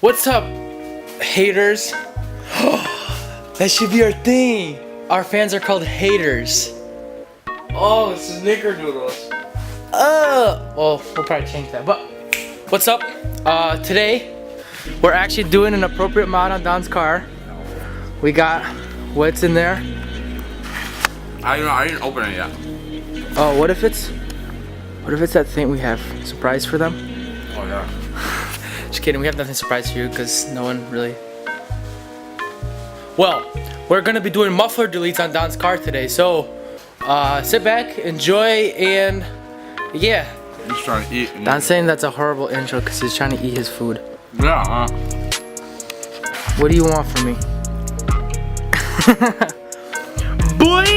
What's up, haters? That should be our thing. Our fans are called haters. Oh, this is snickerdoodles. Well, we'll probably change that. But what's up? Today we're actually doing an appropriate mod on Don's car. We got what's in there. I didn't open it yet. Oh, what if it's that thing we have surprise for them? Oh yeah. Just kidding, we have nothing surprise for you because no one really. Well, we're gonna be doing muffler deletes on Don's car today, so sit back, enjoy, and yeah. He's trying to eat. Don's saying that's a horrible intro because he's trying to eat his food. Yeah. What do you want from me? Boy!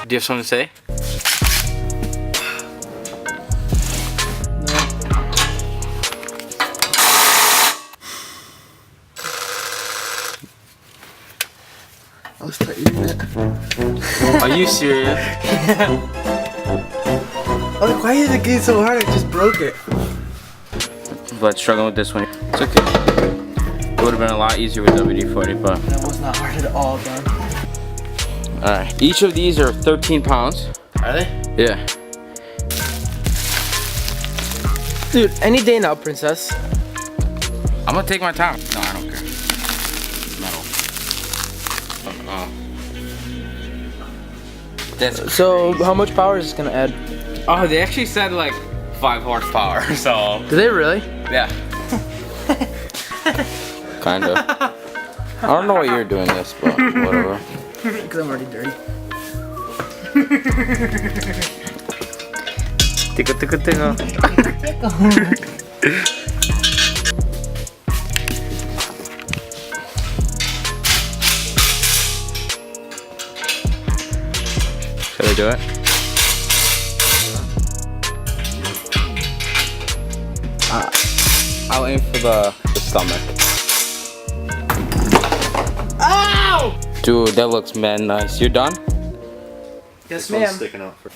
Do you have something to say? I'll start eating it. Are you serious? Yeah. Like, why is it getting so hard? I just broke it. But struggling with this one. It's okay. It would have been a lot easier with WD-40, but. That was not hard at all, Don. Alright. Each of these are 13 pounds. Are they? Yeah. Dude, any day now, princess. I'm gonna take my time. No, I don't care. Metal. That's So, how much power is this gonna add? Oh, they actually said like 5 horsepower, so. Do they really? Yeah. Kinda. I don't know why you're doing this, but whatever. Because I'm already dirty. Tickle, tickle, tickle. Should I do it? I'll aim for the stomach. Ow! Dude, that looks man nice. You're done? Yes, ma'am. Sticking out for